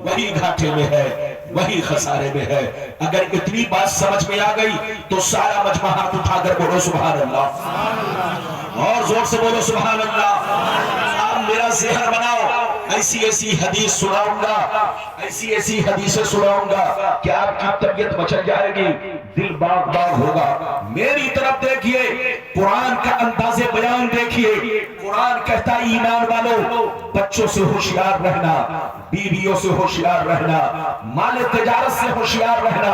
वही घाटे में है, वही खसारे में है। अगर इतनी बात समझ में आ गई तो सारा मजमा हाथ उठाकर बोलो सुभान अल्लाह, और जोर से बोलो सुभान अल्लाह। आप मेरा ज़हन बनाओ, ऐसी ऐसी हदीस सुनाऊंगा, ऐसी ऐसी हदीसें सुनाऊंगा कि आपकी तबीयत मचल जाएगी, दिल बाग बाग होगा। मेरी तरफ देखिए, कुरान का अंदाज़े बयान देखिए। कुरान कहता है ईमान वालों, बच्चों से होशियार रहना, बीवियों से होशियार रहना, माल तिजारत से होशियार रहना,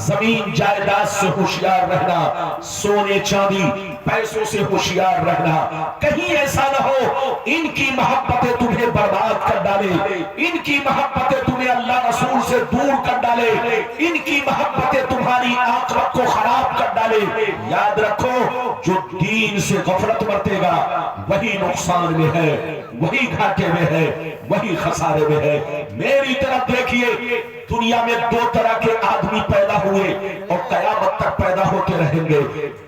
जमीन जायदाद से होशियार रहना, सोने चांदी पैसों से होशियार रहना। कहीं ऐसा न हो इनकी मोहब्बतें तुम्हें बर्बाद कर डाले, इनकी मोहब्बतें तुम्हें अल्लाह रसूल से दूर कर डाले, इनकी मोहब्बतें तुम्हारी आखिरत को खराब कर डाले। याद रखो, जो दीन से गफलत बरतेगा वही नुकसान में है, वही घाटे में है, वही खसारे में है। मेरी तरफ देखिए, दुनिया में दो तरह के आदमी पैदा हुए और कयामत तक पैदा होते रहेंगे।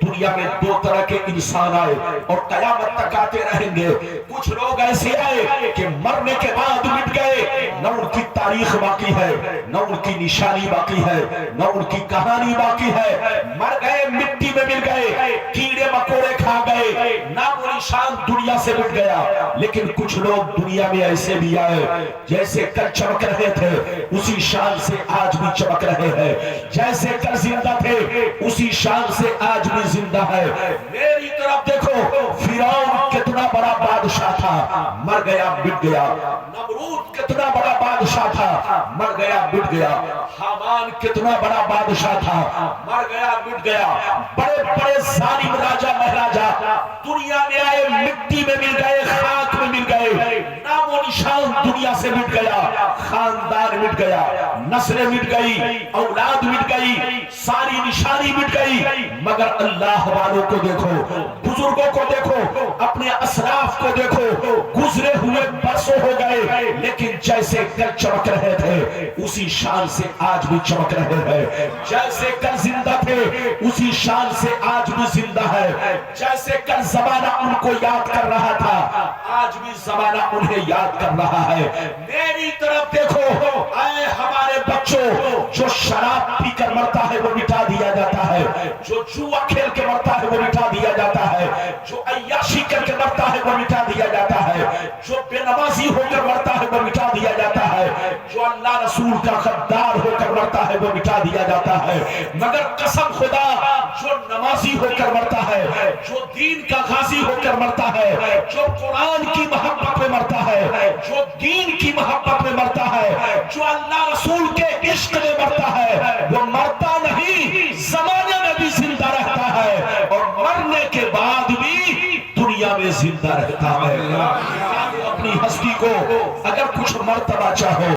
दुनिया में दो तरह के इंसान आए और कयामत तक आते रहेंगे। कुछ लोग ऐसे आए कि मरने के बाद मिट गए, न उनकी तारीख बाकी है, न उनकी निशानी बाकी है, न उनकी कहानी बाकी है। मर गए, मिट्टी में मिल गए, कीड़े मकोड़े खा गए, नाम और निशान दुनिया से मिट गया। लेकिन कुछ लोग दुनिया में ऐसे भी आए, जैसे कल चमक रहे थे उसी शान से आज भी चमक रहे हैं, जैसे कल जिंदा थे उसी शान से आज भी जिंदा है। मेरी तरफ देखो, फिरौन कितना बड़ा बादशाह था, मर गया मिट गया। नमरूद कितना बड़ा बादशाह था, मर गया मिट गया। हामान कितना बड़ा बादशाह था, मर गया मिट गया। बड़े बड़े जालिम राजा महाराजा दुनिया में आए, मिट्टी में मिल गए, खाक में मिल गए, नामो निशान दुनिया से मिट गया, खानदान मिट गया, नस्लें मिट गई, औलाद मिट गई, सारी निशानी मिट गई। मगर अल्लाह वालों को देखो, बुजुर्गों को देखो, अपने असलाफ को देखो, गुजरे हुए बरसों हो गए, लेकिन जैसे कल चमक रहे थे उसी शान से आज भी चमक रहे हैं। जैसे कल जिंदा थे उसी शान से आज भी जिंदा है। जैसे कल जमाना उनको याद कर रहा था, आज भी जमाना उन्हें याद कर रहा है। मेरी तरफ देखो, आए हमारे बच्चों, जो शराब पीकर मरता है वो मिटा दिया जाता है, जो जुआ खेल के मरता है वो मिटा दिया जाता है, जो अय्याशी करके मरता है वो मिटा दिया जाता है, जो बेनमाजी होकर मरता है वो मिटा दिया जाता है, जो अल्लाह रसूल का गद्दार होकर मरता है वो मिटा दिया जाता है। मगर कसम खुदा, जो नमाजी होकर मरता है, जो दीन का गाजी होकर मरता है, जो कुरान की मोहब्बत में मरता है, जो दीन की मोहब्बत में मरता है, जो अल्लाह रसूल के इश्क में मरता है, वो मरता नहीं, जमाने में भी जिंदा रहता है और मरने के बाद भी दुनिया में जिंदा रहता है। अपनी हस्ती को अगर कुछ मर्तबा चाहो